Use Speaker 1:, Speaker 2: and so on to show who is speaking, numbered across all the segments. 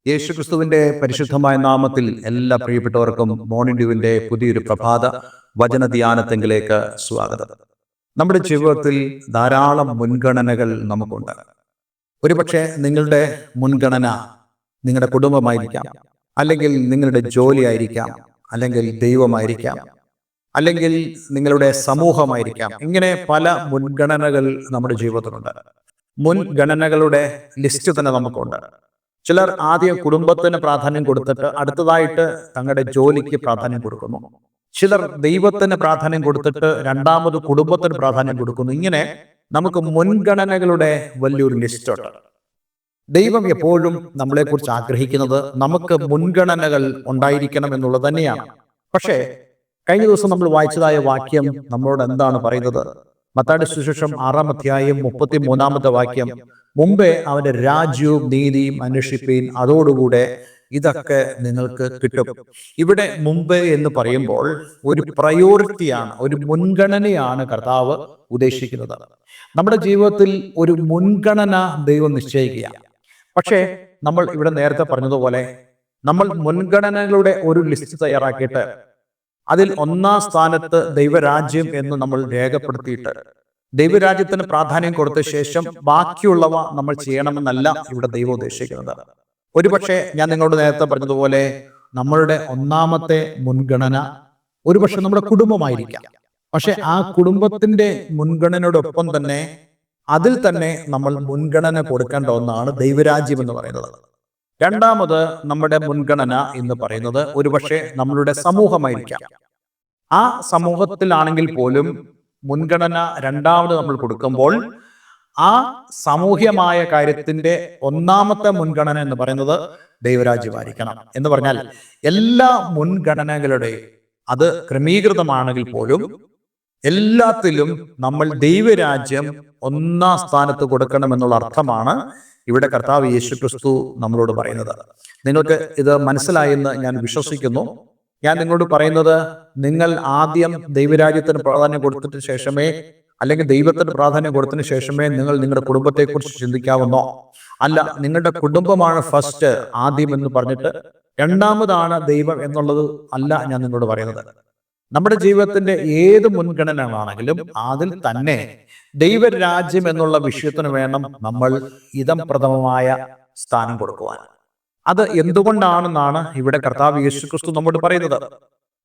Speaker 1: യേശുക്രിസ്തുവിന്റെ പരിശുദ്ധമായ നാമത്തിൽ എല്ലാ പ്രിയപ്പെട്ടവർക്കും മോർണിംഗ് ഡ്യൂവിന്റെ പുതിയൊരു പ്രഭാത വചന ധ്യാനത്തെങ്കിലേക്ക് സ്വാഗതം. നമ്മുടെ ജീവിതത്തിൽ ധാരാളം മുൻഗണനകൾ നമുക്കുണ്ട്. ഒരുപക്ഷെ നിങ്ങളുടെ മുൻഗണന നിങ്ങളുടെ കുടുംബമായിരിക്കാം, അല്ലെങ്കിൽ നിങ്ങളുടെ ജോലി ആയിരിക്കാം, അല്ലെങ്കിൽ ദൈവമായിരിക്കാം, അല്ലെങ്കിൽ നിങ്ങളുടെ സമൂഹമായിരിക്കാം. ഇങ്ങനെ പല മുൻഗണനകൾ നമ്മുടെ ജീവിതത്തിലുണ്ട്. മുൻഗണനകളുടെ ലിസ്റ്റ് തന്നെ നമുക്കുണ്ട്. ചിലർ ആദ്യം കുടുംബത്തിന് പ്രാധാന്യം കൊടുത്തിട്ട് അടുത്തതായിട്ട് തങ്ങളുടെ ജോലിക്ക് പ്രാധാന്യം കൊടുക്കുന്നു. ചിലർ ദൈവത്തിന് പ്രാധാന്യം കൊടുത്തിട്ട് രണ്ടാമത് കുടുംബത്തിന് പ്രാധാന്യം കൊടുക്കുന്നു. ഇങ്ങനെ നമുക്ക് മുൻഗണനകളുടെ വലിയൊരു ലിസ്റ്റ് ഉണ്ട്. ദൈവം എപ്പോഴും നമ്മളെക്കുറിച്ച് ആഗ്രഹിക്കുന്നത് നമുക്ക് മുൻഗണനകൾ ഉണ്ടായിരിക്കണം എന്നുള്ളത് തന്നെയാണ്. പക്ഷേ കഴിഞ്ഞ ദിവസം നമ്മൾ വായിച്ചതായ വാക്യം നമ്മളോട് എന്താണ് പറയുന്നത്? മത്തായിയുടെ സുവിശേഷം 6-ാം അധ്യായം 33-ാമത്തെ വാക്യം, മുമ്പേ അവന്റെ രാജ്യവും നീതിയും അന്വേഷിപ്പീൻ, അതോടുകൂടെ ഇതൊക്കെ നിങ്ങൾക്ക് കിട്ടും. ഇവിടെ മുമ്പേ എന്ന് പറയുമ്പോൾ ഒരു പ്രയോറിറ്റിയാണ്, ഒരു മുൻഗണനയാണ് കർത്താവ് ഉദ്ദേശിക്കുന്നത്. നമ്മുടെ ജീവിതത്തിൽ ഒരു മുൻഗണന ദൈവം നിശ്ചയിക്കുക. പക്ഷേ നമ്മൾ ഇവിടെ നേരത്തെ പറഞ്ഞതുപോലെ നമ്മൾ മുൻഗണനകളുടെ ഒരു ലിസ്റ്റ് തയ്യാറാക്കിയിട്ട് അതിൽ 1-ാം സ്ഥാനത്ത് ദൈവരാജ്യം എന്ന് നമ്മൾ രേഖപ്പെടുത്തിയിട്ട് ദൈവരാജ്യത്തിന് പ്രാധാന്യം കൊടുത്ത ശേഷം ബാക്കിയുള്ളവ നമ്മൾ ചെയ്യണമെന്നല്ല ഇവിടെ ദൈവം ഉദ്ദേശിക്കുന്നത്. ഒരുപക്ഷെ ഞാൻ നിങ്ങളോട് നേരത്തെ പറഞ്ഞതുപോലെ നമ്മളുടെ 1-ാമത്തെ മുൻഗണന ഒരുപക്ഷെ നമ്മുടെ കുടുംബമായിരിക്കാം. പക്ഷെ ആ കുടുംബത്തിന്റെ മുൻഗണനയോടൊപ്പം തന്നെ അതിൽ തന്നെ നമ്മൾ മുൻഗണന കൊടുക്കേണ്ട ഒന്നാണ് ദൈവരാജ്യം എന്ന് പറയുന്നത്. രണ്ടാമത് നമ്മുടെ മുൻഗണന എന്ന് പറയുന്നത് ഒരുപക്ഷെ നമ്മളുടെ സമൂഹമായിരിക്കാം. ആ സമൂഹത്തിലാണെങ്കിൽ പോലും മുൻഗണന രണ്ടാമത് നമ്മൾ കൊടുക്കുമ്പോൾ ആ സാമൂഹ്യമായ കാര്യത്തിന്റെ 1-ാമത്തെ മുൻഗണന എന്ന് പറയുന്നത് ദൈവരാജ്യമായിരിക്കണം. എന്ന് പറഞ്ഞാൽ എല്ലാ മുൻഗണനകളുടെയും അത് ക്രമീകൃതമാണെങ്കിൽ പോലും എല്ലാത്തിലും നമ്മൾ ദൈവരാജ്യം 1-ാം സ്ഥാനത്ത് കൊടുക്കണം എന്നുള്ള അർത്ഥമാണ് ഇവിടെ കർത്താവ് യേശുക്രിസ്തു നമ്മളോട് പറയുന്നത്. നിങ്ങൾക്ക് ഇത് മനസ്സിലായെന്ന് ഞാൻ വിശ്വസിക്കുന്നു. ഞാൻ നിങ്ങളോട് പറയുന്നത്, നിങ്ങൾ ആദ്യം ദൈവരാജ്യത്തിന് പ്രാധാന്യം കൊടുത്തിട്ട് ശേഷമേ, അല്ലെങ്കിൽ ദൈവത്തിന് പ്രാധാന്യം കൊടുത്തതിന് ശേഷമേ നിങ്ങൾ നിങ്ങളുടെ കുടുംബത്തെക്കുറിച്ച് ചിന്തിക്കാവുന്നോ? അല്ല, നിങ്ങളുടെ കുടുംബമാണ് ഫസ്റ്റ്, ആദ്യം എന്ന് പറഞ്ഞിട്ട് രണ്ടാമതാണ് ദൈവം എന്നുള്ളത് അല്ല ഞാൻ നിങ്ങളോട് പറയുന്നത്. നമ്മുടെ ജീവിതത്തിന്റെ ഏത് മുൻഗണനകളാണെങ്കിലും അതിൽ തന്നെ ദൈവരാജ്യം എന്നുള്ള വിഷയത്തിന് വേണം നമ്മൾ ഇദം പ്രഥമമായ സ്ഥാനം കൊടുക്കുവാൻ. അത് എന്തുകൊണ്ടാണെന്നാണ് ഇവിടെ കർത്താവ് യേശുക്രിസ്തു നമ്മോട് പറയുന്നത്.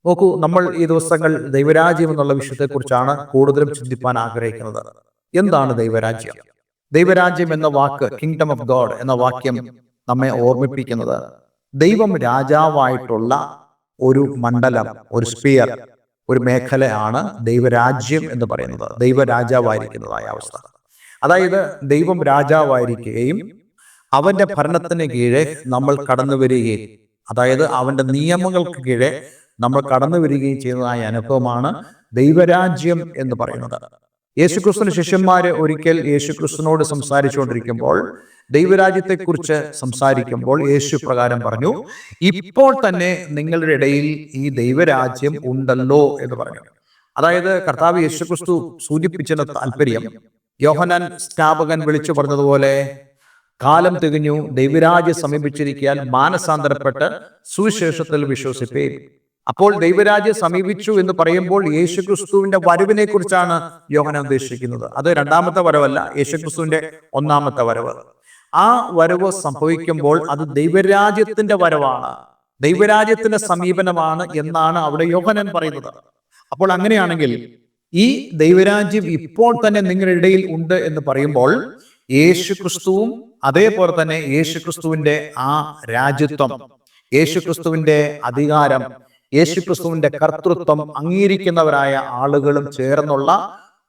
Speaker 1: നോക്കൂ, നമ്മൾ ഈ ദിവസങ്ങൾ ദൈവരാജ്യം എന്നുള്ള വിഷയത്തെക്കുറിച്ചാണ് കൂടുതലും ചിന്തിപ്പാൻ ആഗ്രഹിക്കുന്നത്. എന്താണ് ദൈവരാജ്യം? ദൈവരാജ്യം എന്ന വാക്ക്, കിങ്ഡം ഓഫ് ഗോഡ് എന്ന വാക്യം നമ്മെ ഓർമ്മിപ്പിക്കുന്നത് ദൈവം രാജാവായിട്ടുള്ള ഒരു മണ്ഡലം, ഒരു സ്പിയർ, ഒരു മേഖലയാണ് ദൈവരാജ്യം എന്ന് പറയുന്നത്. ദൈവരാജാവായിരിക്കുന്നതായ അവസ്ഥ. അതായത് ദൈവം രാജാവായിരിക്കുകയും അവന്റെ ഭരണത്തിന് കീഴെ നമ്മൾ കടന്നു വരികയും, അതായത് അവന്റെ നിയമങ്ങൾക്ക് കീഴെ നമ്മൾ കടന്നു വരികയും ചെയ്യുന്നതായ അനുഭവമാണ് ദൈവരാജ്യം എന്ന് പറയുന്നത്. യേശുക്രിസ്തുവിന്റെ ശിഷ്യന്മാര് ഒരിക്കൽ യേശുക്രിസ്തുവിനോട് സംസാരിച്ചുകൊണ്ടിരിക്കുമ്പോൾ, ദൈവരാജ്യത്തെക്കുറിച്ച് സംസാരിക്കുമ്പോൾ യേശു പ്രകാരം പറഞ്ഞു, ഇപ്പോൾ തന്നെ നിങ്ങളുടെ ഇടയിൽ ഈ ദൈവരാജ്യം ഉണ്ടല്ലോ എന്ന് പറഞ്ഞു. അതായത് കർത്താവ് യേശുക്രിസ്തു സൂചിപ്പിച്ചതിന്റെ താല്പര്യം യോഹന്നാൻ സ്നാപകൻ വിളിച്ചു പറഞ്ഞതുപോലെ, കാലം തികഞ്ഞു, ദൈവരാജ്യം സമീപിച്ചിരിക്കാൻ മാനസാന്തരപ്പെട്ട് സുവിശേഷത്തിൽ വിശ്വസിപ്പേ. അപ്പോൾ ദൈവരാജ്യം സമീപിച്ചു എന്ന് പറയുമ്പോൾ യേശുക്രിസ്തുവിന്റെ വരവിനെ കുറിച്ചാണ് യോഹന്നാൻ ഉദ്ദേശിക്കുന്നത്. അത് രണ്ടാമത്തെ വരവല്ല, യേശുക്രിസ്തുവിന്റെ 1-ാമത്തെ വരവ്. ആ വരവ് സംഭവിക്കുമ്പോൾ അത് ദൈവരാജ്യത്തിന്റെ വരവാണ്, ദൈവരാജ്യത്തിന്റെ സമീപനമാണ് എന്നാണ് അവിടെ യോഹന്നാൻ പറയുന്നത്. അപ്പോൾ അങ്ങനെയാണെങ്കിൽ ഈ ദൈവരാജ്യം ഇപ്പോൾ തന്നെ നിങ്ങളുടെ ഇടയിൽ ഉണ്ട് എന്ന് പറയുമ്പോൾ യേശുക്രിസ്തുവും അതേപോലെ തന്നെ യേശുക്രിസ്തുവിന്റെ ആ രാജ്യത്വം, യേശുക്രിസ്തുവിന്റെ അധികാരം, യേശുക്രിസ്തുവിന്റെ കർത്തൃത്വം അംഗീകരിക്കുന്നവരായ ആളുകളും ചേർന്നുള്ള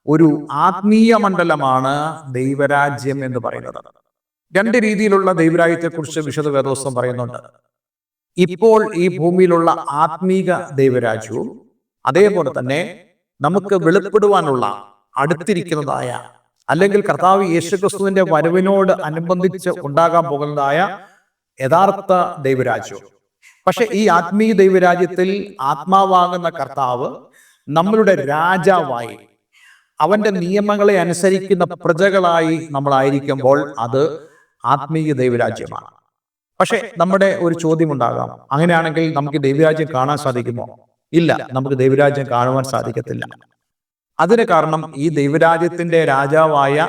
Speaker 1: ഒരു ആത്മീയ മണ്ഡലമാണ് ദൈവരാജ്യം എന്ന് പറയുന്നത്. രണ്ട് രീതിയിലുള്ള ദൈവരാജ്യത്തെക്കുറിച്ച് വിശുദ്ധ വേദോസ്തം പറയുന്നുണ്ട്. ഇപ്പോൾ ഈ ഭൂമിയിലുള്ള ആത്മീക ദൈവരാജ്യവും അതേപോലെ തന്നെ നമുക്ക് വെളിപ്പെടുവാനുള്ള അടുത്തിരിക്കുന്നതായ, അല്ലെങ്കിൽ കർത്താവ് യേശുക്രിസ്തുവിന്റെ വരവിനോട് അനുബന്ധിച്ച് ഉണ്ടാകാൻ പോകുന്നതായ യഥാർത്ഥ ദൈവരാജ്യവും. പക്ഷെ ഈ ആത്മീയ ദൈവരാജ്യത്തിൽ ആത്മാവാകുന്ന കർത്താവ് നമ്മളുടെ രാജാവായി, അവന്റെ നിയമങ്ങളെ അനുസരിക്കുന്ന പ്രജകളായി നമ്മളായിരിക്കുമ്പോൾ അത് ആത്മീയ ദൈവരാജ്യമാണ്. പക്ഷെ നമ്മുടെ ഒരു ചോദ്യം ഉണ്ടാകാം, അങ്ങനെയാണെങ്കിൽ നമുക്ക് ദൈവരാജ്യം കാണാൻ സാധിക്കുമോ? ഇല്ല, നമുക്ക് ദൈവരാജ്യം കാണുവാൻ സാധിക്കത്തില്ല. അതിന് കാരണം ഈ ദൈവരാജ്യത്തിന്റെ രാജാവായ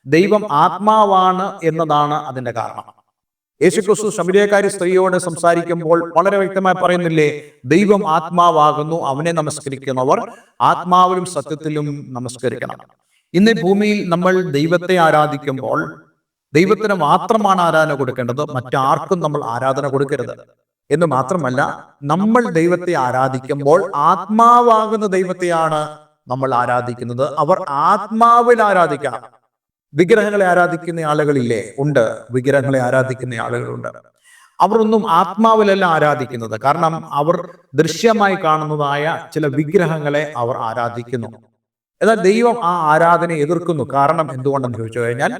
Speaker 1: ദൈവം ആത്മാവാണ് എന്നതാണ് അതിന്റെ കാരണം. യേശുക്രിസ്തു ശമരിയക്കാരി സ്ത്രീയോട് സംസാരിക്കുമ്പോൾ വളരെ വ്യക്തമായി പറയുന്നില്ലേ, ദൈവം ആത്മാവാകുന്നു, അവനെ നമസ്കരിക്കുന്നവർ ആത്മാവിലും സത്യത്തിലും നമസ്കരിക്കണം. ഇന്ന് ഭൂമിയിൽ നമ്മൾ ദൈവത്തെ ആരാധിക്കുമ്പോൾ ദൈവത്തിന് മാത്രമാണ് ആരാധന കൊടുക്കേണ്ടത്, മറ്റാർക്കും നമ്മൾ ആരാധന കൊടുക്കരുത്. എന്ന് മാത്രമല്ല, നമ്മൾ ദൈവത്തെ ആരാധിക്കുമ്പോൾ ആത്മാവാകുന്ന ദൈവത്തെയാണ് നമ്മൾ ആരാധിക്കുന്നത്. അവർ ആത്മാവിൽ ആരാധിക്കണം. വിഗ്രഹങ്ങളെ ആരാധിക്കുന്ന ആളുകളില്ലേ? ഉണ്ട്, വിഗ്രഹങ്ങളെ ആരാധിക്കുന്ന ആളുകളുണ്ട്. അവരൊന്നും ആത്മാവിലല്ല ആരാധിക്കുന്നത്. കാരണം അവർ ദൃശ്യമായി കാണുന്നതായ ചില വിഗ്രഹങ്ങളെ അവർ ആരാധിക്കുന്നു. എന്നാൽ ദൈവം ആ ആരാധനയെ എതിർക്കുന്നു. കാരണം എന്തുകൊണ്ടെന്ന് ചോദിച്ചു കഴിഞ്ഞാൽ,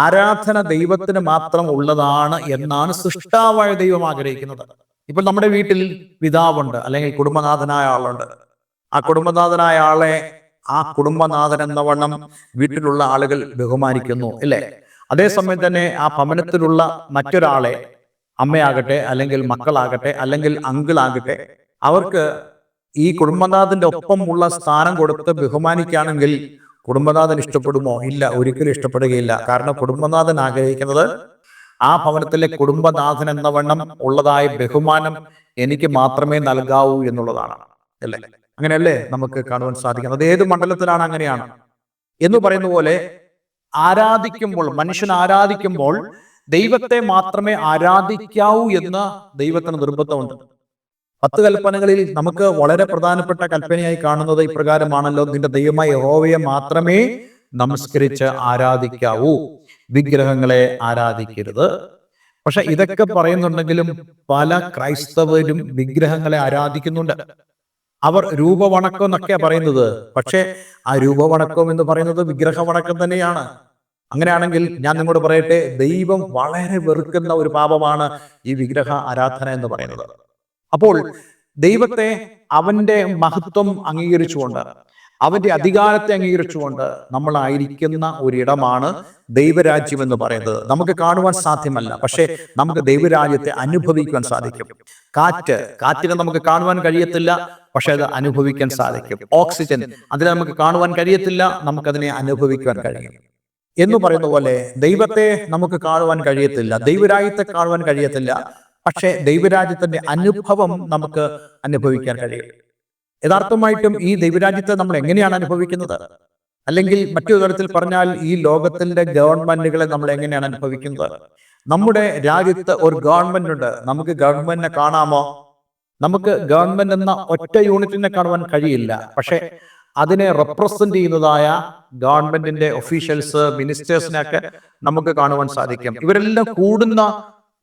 Speaker 1: ആരാധന ദൈവത്തിന് മാത്രം ഉള്ളതാണ് എന്നാണ് സൃഷ്ടാവായ ദൈവം ആഗ്രഹിക്കുന്നത്. ഇപ്പോൾ നമ്മുടെ വീട്ടിൽ പിതാവുണ്ട്, അല്ലെങ്കിൽ കുടുംബനാഥനായ ആളുണ്ട്. ആ കുടുംബനാഥനായ ആളെ ആ കുടുംബനാഥൻ എന്ന വണ്ണം വീട്ടിലുള്ള ആളുകൾ ബഹുമാനിക്കുന്നു, അല്ലേ? അതേസമയം തന്നെ ആ ഭവനത്തിലുള്ള മറ്റൊരാളെ, അമ്മയാകട്ടെ, അല്ലെങ്കിൽ മക്കളാകട്ടെ, അല്ലെങ്കിൽ അങ്കിളാകട്ടെ, അവർക്ക് ഈ കുടുംബനാഥന്റെ ഒപ്പം ഉള്ള സ്ഥാനം കൊടുത്ത് ബഹുമാനിക്കുകയാണെങ്കിൽ കുടുംബനാഥൻ ഇഷ്ടപ്പെടുമോ? ഇല്ല, ഒരിക്കലും ഇഷ്ടപ്പെടുകയില്ല. കാരണം കുടുംബനാഥൻ ആഗ്രഹിക്കുന്നത് ആ ഭവനത്തിലെ കുടുംബനാഥൻ എന്ന വണ്ണം ഉള്ളതായ ബഹുമാനം എനിക്ക് മാത്രമേ നൽകാവൂ എന്നുള്ളതാണ്, അല്ലേ? അങ്ങനെയല്ലേ നമുക്ക് കാണുവാൻ സാധിക്കുന്നത്? അത് ഏത് മണ്ഡലത്തിലാണ് അങ്ങനെയാണ് എന്ന് പറയുന്ന പോലെ, ആരാധിക്കുമ്പോൾ, മനുഷ്യൻ ആരാധിക്കുമ്പോൾ ദൈവത്തെ മാത്രമേ ആരാധിക്കാവൂ എന്ന് ദൈവത്തിന് നിർബന്ധമുണ്ട്. 10 കൽപ്പനകളിൽ നമുക്ക് വളരെ പ്രധാനപ്പെട്ട കൽപ്പനയായി കാണുന്നത് ഇപ്രകാരമാണല്ലോ, നിന്റെ ദൈവമായ യഹോവയെ മാത്രമേ നമസ്കരിച്ച് ആരാധിക്കാവൂ, വിഗ്രഹങ്ങളെ ആരാധിക്കരുത്. പക്ഷെ ഇതൊക്കെ പറയുന്നുണ്ടെങ്കിലും പല ക്രൈസ്തവരും വിഗ്രഹങ്ങളെ ആരാധിക്കുന്നുണ്ട്. അവർ രൂപവണക്കം എന്നൊക്കെയാ പറയുന്നത്. പക്ഷെ ആ രൂപവണക്കം എന്ന് പറയുന്നത് വിഗ്രഹവണക്കം തന്നെയാണ്. അങ്ങനെയാണെങ്കിൽ ഞാൻ നിങ്ങളോട് പറയട്ടെ, ദൈവം വളരെ വെറുക്കുന്ന ഒരു പാപമാണ് ഈ വിഗ്രഹ ആരാധന എന്ന് പറയുന്നത്. അപ്പോൾ ദൈവത്തെ, അവന്റെ മഹത്വം അംഗീകരിച്ചുകൊണ്ട്, അവന്റെ അധികാരത്തെ അംഗീകരിച്ചുകൊണ്ട് നമ്മളായിരിക്കുന്ന ഒരിടമാണ് ദൈവരാജ്യം എന്ന് പറയുന്നത്. നമുക്ക് കാണുവാൻ സാധ്യമല്ല, പക്ഷെ നമുക്ക് ദൈവരാജ്യത്തെ അനുഭവിക്കുവാൻ സാധിക്കും. കാറ്റിനെ നമുക്ക് കാണുവാൻ കഴിയത്തില്ല, പക്ഷെ അത് അനുഭവിക്കാൻ സാധിക്കും. ഓക്സിജൻ, അതിനെ നമുക്ക് കാണുവാൻ കഴിയത്തില്ല, നമുക്കതിനെ അനുഭവിക്കുവാൻ കഴിയും. എന്ന് പറയുന്ന പോലെ ദൈവത്തെ നമുക്ക് കാണുവാൻ കഴിയത്തില്ല, ദൈവരാജ്യത്തെ കാണുവാൻ കഴിയത്തില്ല, പക്ഷെ ദൈവരാജ്യത്തിന്റെ അനുഭവം നമുക്ക് അനുഭവിക്കാൻ കഴിയും. യഥാർത്ഥമായിട്ടും ഈ ദൈവരാജ്യത്തെ നമ്മൾ എങ്ങനെയാണ് അനുഭവിക്കുന്നത്? അല്ലെങ്കിൽ മറ്റൊരു തരത്തിൽ പറഞ്ഞാൽ, ഈ ലോകത്തിന്റെ ഗവൺമെന്റുകളെ നമ്മൾ എങ്ങനെയാണ് അനുഭവിക്കുന്നത്? നമ്മുടെ രാജ്യത്ത് ഒരു ഗവൺമെന്റ് ഉണ്ട്. നമുക്ക് ഗവൺമെന്റിനെ കാണാമോ? നമുക്ക് ഗവൺമെന്റ് എന്ന ഒറ്റ യൂണിറ്റിനെ കാണുവാൻ കഴിയില്ല. പക്ഷെ അതിനെ റെപ്രസെന്റ് ചെയ്യുന്നതായ ഗവൺമെന്റിന്റെ ഒഫീഷ്യൽസ്, മിനിസ്റ്റേഴ്സിനെയൊക്കെ നമുക്ക് കാണുവാൻ സാധിക്കും. ഇവരെല്ലാം കൂടുന്ന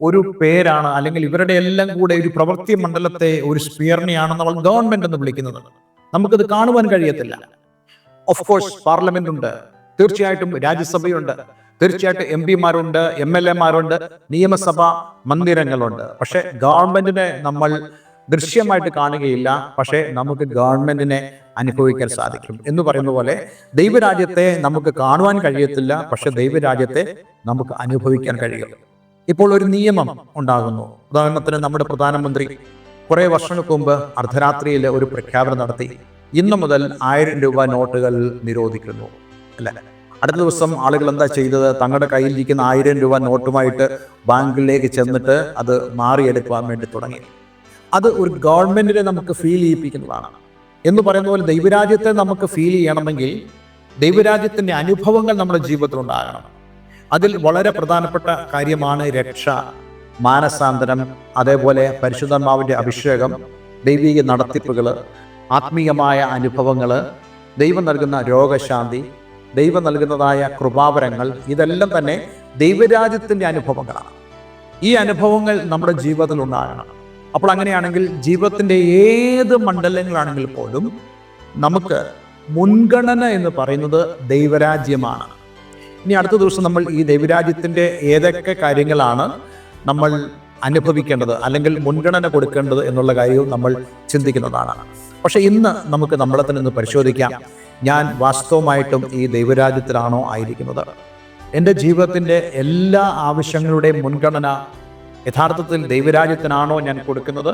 Speaker 1: ഒരു പേരാണ്, അല്ലെങ്കിൽ ഇവരുടെ എല്ലാം കൂടെ ഒരു പ്രവൃത്തി മണ്ഡലത്തെ, ഒരു സ്പിയറിനെയാണ് നമ്മൾ ഗവൺമെന്റ് എന്ന് വിളിക്കുന്നത്. നമുക്കത് കാണുവാൻ കഴിയത്തില്ല. ഓഫ് കോഴ്സ് പാർലമെന്റ് ഉണ്ട്, തീർച്ചയായിട്ടും രാജ്യസഭയുണ്ട്, തീർച്ചയായിട്ടും MP-മാരുണ്ട്, MLA-മാരുണ്ട്, നിയമസഭാ മന്ദിരങ്ങളുണ്ട്. പക്ഷെ ഗവൺമെന്റിനെ നമ്മൾ ദൃശ്യമായിട്ട് കാണുകയില്ല, പക്ഷെ നമുക്ക് ഗവൺമെന്റിനെ അനുഭവിക്കാൻ സാധിക്കും. എന്ന് പറയുന്ന പോലെ ദൈവരാജ്യത്തെ നമുക്ക് കാണുവാൻ കഴിയത്തില്ല, പക്ഷെ ദൈവരാജ്യത്തെ നമുക്ക് അനുഭവിക്കാൻ കഴിയും. ഇപ്പോൾ ഒരു നിയമം ഉണ്ടാകുന്നു. ഉദാഹരണത്തിന്, നമ്മുടെ പ്രധാനമന്ത്രി കുറെ വർഷങ്ങൾക്ക് മുമ്പ് അർദ്ധരാത്രിയിൽ ഒരു പ്രഖ്യാപനം നടത്തി, ഇന്നു മുതൽ 1000 രൂപ നോട്ടുകൾ നിരോധിക്കുന്നു, അല്ലെ? അടുത്ത ദിവസം ആളുകൾ എന്താ ചെയ്തത്? തങ്ങളുടെ കയ്യിലിരിക്കുന്ന 1000 രൂപ നോട്ടുമായിട്ട് ബാങ്കിലേക്ക് ചെന്നിട്ട് അത് മാറിയെടുക്കുവാൻ വേണ്ടി തുടങ്ങി. അത് ഒരു ഗവൺമെന്റിനെ നമുക്ക് ഫീൽ ചെയ്യിപ്പിക്കുന്നതാണ്. എന്ന് പറയുന്ന പോലെ ദൈവരാജ്യത്തെ നമുക്ക് ഫീൽ ചെയ്യണമെങ്കിൽ ദൈവരാജ്യത്തിന്റെ അനുഭവങ്ങൾ നമ്മുടെ ജീവിതത്തിൽ ഉണ്ടാകണം. അതിൽ വളരെ പ്രധാനപ്പെട്ട കാര്യമാണ് രക്ഷ, മാനസാന്തരം, അതേപോലെ പരിശുദ്ധാത്മാവിന്റെ അഭിഷേകം, ദൈവിക നടത്തിപ്പുകൾ, ആത്മീയമായ അനുഭവങ്ങൾ, ദൈവം നൽകുന്ന രോഗശാന്തി, ദൈവം നൽകുന്നതായ കൃപാവരങ്ങൾ, ഇതെല്ലാം തന്നെ ദൈവരാജ്യത്തിന്റെ അനുഭവങ്ങളാണ്. ഈ അനുഭവങ്ങൾ നമ്മുടെ ജീവിതത്തിൽ ഉണ്ടാകണം. അപ്പോൾ അങ്ങനെയാണെങ്കിൽ ജീവിതത്തിന്റെ ഏത് മണ്ഡലങ്ങളാണെങ്കിൽ പോലും നമുക്ക് മുൻഗണന എന്ന് പറയുന്നത് ദൈവരാജ്യമാണ്. ഇനി അടുത്ത ദിവസം നമ്മൾ ഈ ദൈവരാജ്യത്തിന്റെ ഏതൊക്കെ കാര്യങ്ങളാണ് നമ്മൾ അനുഭവിക്കേണ്ടത്, അല്ലെങ്കിൽ മുൻഗണന കൊടുക്കേണ്ടത് എന്നുള്ള കാര്യവും നമ്മൾ ചിന്തിക്കുന്നതാണ്. പക്ഷെ ഇന്ന് നമുക്ക് നമ്മളെ തന്നെ ഒന്ന് പരിശോധിക്കാം. ഞാൻ വാസ്തവമായിട്ടും ഈ ദൈവരാജ്യത്തിലാണോ ആയിരിക്കുന്നത്? എൻ്റെ ജീവിതത്തിൻ്റെ എല്ലാ ആവശ്യങ്ങളുടെയും മുൻഗണന യഥാർത്ഥത്തിൽ ദൈവരാജ്യത്തിനാണോ ഞാൻ കൊടുക്കുന്നത്?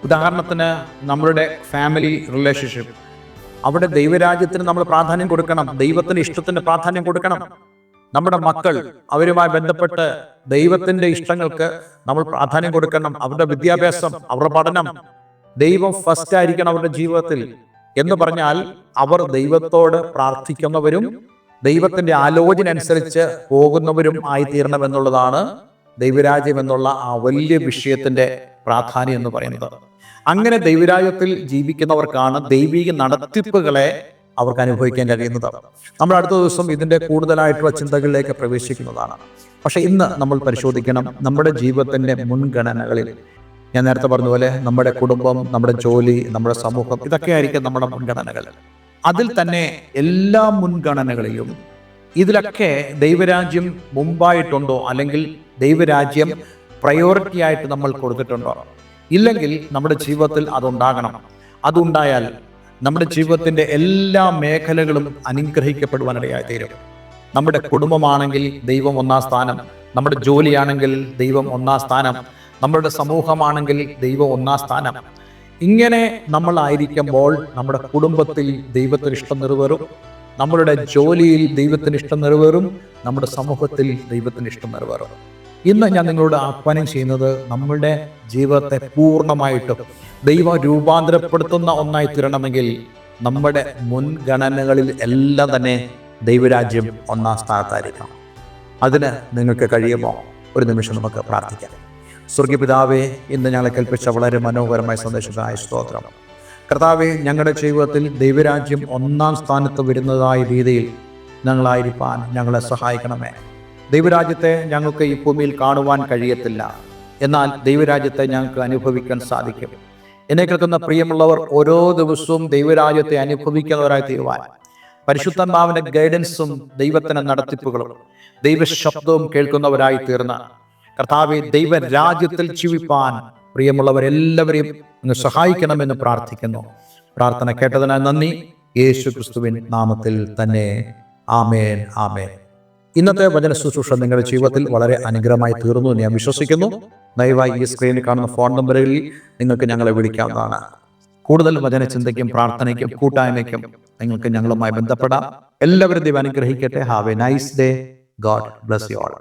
Speaker 1: ഉദാഹരണത്തിന് നമ്മളുടെ ഫാമിലി റിലേഷൻഷിപ്പ്, അവിടെ ദൈവരാജ്യത്തിന് നമ്മൾ പ്രാധാന്യം കൊടുക്കണം, ദൈവത്തിന്റെ ഇഷ്ടത്തിന് പ്രാധാന്യം കൊടുക്കണം. നമ്മുടെ മക്കൾ, അവരുമായി ബന്ധപ്പെട്ട് ദൈവത്തിന്റെ ഇഷ്ടങ്ങൾക്ക് നമ്മൾ പ്രാധാന്യം കൊടുക്കണം. അവരുടെ വിദ്യാഭ്യാസം, അവരുടെ പഠനം, ദൈവം ഫസ്റ്റ് ആയിരിക്കണം അവരുടെ ജീവിതത്തിൽ. എന്ന് പറഞ്ഞാൽ അവർ ദൈവത്തോട് പ്രാർത്ഥിക്കുന്നവരും ദൈവത്തിന്റെ ആലോചന അനുസരിച്ച് പോകുന്നവരും ആയിത്തീരണമെന്നുള്ളതാണ് ദൈവരാജ്യം എന്നുള്ള ആ വലിയ വിഷയത്തിന്റെ പ്രാധാന്യം എന്ന് പറയുന്നത്. അങ്ങനെ ദൈവരാജ്യത്തിൽ ജീവിക്കുന്നവർക്കാണ് ദൈവിക നടത്തിപ്പുകളെ അവർക്ക് അനുഭവിക്കാൻ കഴിയുന്നത്. നമ്മൾ അടുത്ത ദിവസം ഇതിന്റെ കൂടുതലായിട്ടുള്ള ചിന്തകളിലേക്ക് പ്രവേശിക്കുന്നതാണ്. പക്ഷെ ഇന്ന് നമ്മൾ പരിശോധിക്കണം നമ്മുടെ ജീവിതത്തിന്റെ മുൻഗണനകളിൽ. ഞാൻ നേരത്തെ പറഞ്ഞതുപോലെ നമ്മുടെ കുടുംബം, നമ്മുടെ ജോലി, നമ്മുടെ സമൂഹം, ഇതൊക്കെ ആയിരിക്കും നമ്മുടെ മുൻഗണനകൾ. അതിൽ തന്നെ എല്ലാ മുൻഗണനകളിലും ഇതിലൊക്കെ ദൈവരാജ്യം മുമ്പായിട്ടുണ്ടോ, അല്ലെങ്കിൽ ദൈവരാജ്യം പ്രയോറിറ്റി ആയിട്ട് നമ്മൾ കൊടുത്തിട്ടുണ്ടോ? ഇല്ലെങ്കിൽ നമ്മുടെ ജീവിതത്തിൽ അതുണ്ടാകണം. അതുണ്ടായാൽ നമ്മുടെ ജീവിതത്തിന്റെ എല്ലാ മേഖലകളും അനുഗ്രഹിക്കപ്പെടുവാനിടയായി തീരും. നമ്മുടെ കുടുംബമാണെങ്കിൽ ദൈവം ഒന്നാം സ്ഥാനം, നമ്മുടെ ജോലിയാണെങ്കിൽ ദൈവം ഒന്നാം സ്ഥാനം, നമ്മളുടെ സമൂഹമാണെങ്കിൽ ദൈവം ഒന്നാം സ്ഥാനം. ഇങ്ങനെ നമ്മളായിരിക്കുമ്പോൾ നമ്മുടെ കുടുംബത്തിൽ ദൈവത്തിന് ഇഷ്ടം നിറവേറും, നമ്മളുടെ ജോലിയിൽ ദൈവത്തിന് ഇഷ്ടം നിറവേറും, നമ്മുടെ സമൂഹത്തിൽ ദൈവത്തിന് ഇഷ്ടം നിറവേറും. ഇന്ന് ഞാൻ നിങ്ങളോട് ആഹ്വാനം ചെയ്യുന്നത് നമ്മളുടെ ജീവിതത്തെ പൂർണ്ണമായിട്ടും ദൈവം രൂപാന്തരപ്പെടുത്തുന്ന ഒന്നായി തീരണമെങ്കിൽ നമ്മുടെ മുൻഗണനകളിൽ എല്ലാം തന്നെ ദൈവരാജ്യം ഒന്നാം സ്ഥാനത്തായിരിക്കണം. അതിന് നിങ്ങൾക്ക് കഴിയുമോ? ഒരു നിമിഷം നമുക്ക് പ്രാർത്ഥിക്കാം. സ്വർഗീയ പിതാവേ, ഇന്ന് ഞങ്ങളെ കൽപ്പിച്ച വളരെ മനോഹരമായ സന്ദേശത്തിനായ സ്തോത്രം. കർത്താവേ, ഞങ്ങളുടെ ജീവിതത്തിൽ ദൈവരാജ്യം ഒന്നാം സ്ഥാനത്ത് വരുന്നതായ രീതിയിൽ ഞങ്ങളായിരിക്കാൻ ഞങ്ങളെ സഹായിക്കണമേ. ദൈവരാജ്യത്തെ ഞങ്ങൾക്ക് ഈ ഭൂമിയിൽ കാണുവാൻ കഴിയത്തില്ല, എന്നാൽ ദൈവരാജ്യത്തെ ഞങ്ങൾക്ക് അനുഭവിക്കാൻ സാധിക്കും. എന്നെ കേൾക്കുന്ന പ്രിയമുള്ളവർ ഓരോ ദിവസവും ദൈവരാജ്യത്തെ അനുഭവിക്കുന്നവരായി തീരുവാൻ പരിശുദ്ധാത്മാവിന്റെ ഗൈഡൻസും ദൈവത്തിന്റെ നടത്തിപ്പുകളും ദൈവശബ്ദവും കേൾക്കുന്നവരായി തീർന്ന കർത്താവെ, ദൈവരാജ്യത്തിൽ ജീവിപ്പാൻ പ്രിയമുള്ളവരെല്ലാവരെയും അങ്ങ് സഹായിക്കണമെന്ന് പ്രാർത്ഥിക്കുന്നു. പ്രാർത്ഥന കേട്ടതിനാൽ നന്ദി. യേശു ക്രിസ്തുവിൻ നാമത്തിൽ തന്നെ. ആമേൻ, ആമേൻ. ഇന്നത്തെ വചന ശുശ്രൂഷ നിങ്ങളുടെ ജീവിതത്തിൽ വളരെ അനുഗ്രഹമായി തീർന്നു എന്ന് ഞാൻ വിശ്വസിക്കുന്നു. ദയവായി ഈ സ്ക്രീനിൽ കാണുന്ന ഫോൺ നമ്പറുകളിൽ നിങ്ങൾക്ക് ഞങ്ങളെ വിളിക്കാവുന്നതാണ്. കൂടുതൽ വചന ചിന്തയ്ക്കും പ്രാർത്ഥനയ്ക്കും കൂട്ടായ്മയ്ക്കും നിങ്ങൾക്ക് ഞങ്ങളുമായി ബന്ധപ്പെടാം. എല്ലാവരും ദൈവം അനുഗ്രഹിക്കട്ടെ. Have A nice day. God bless you all.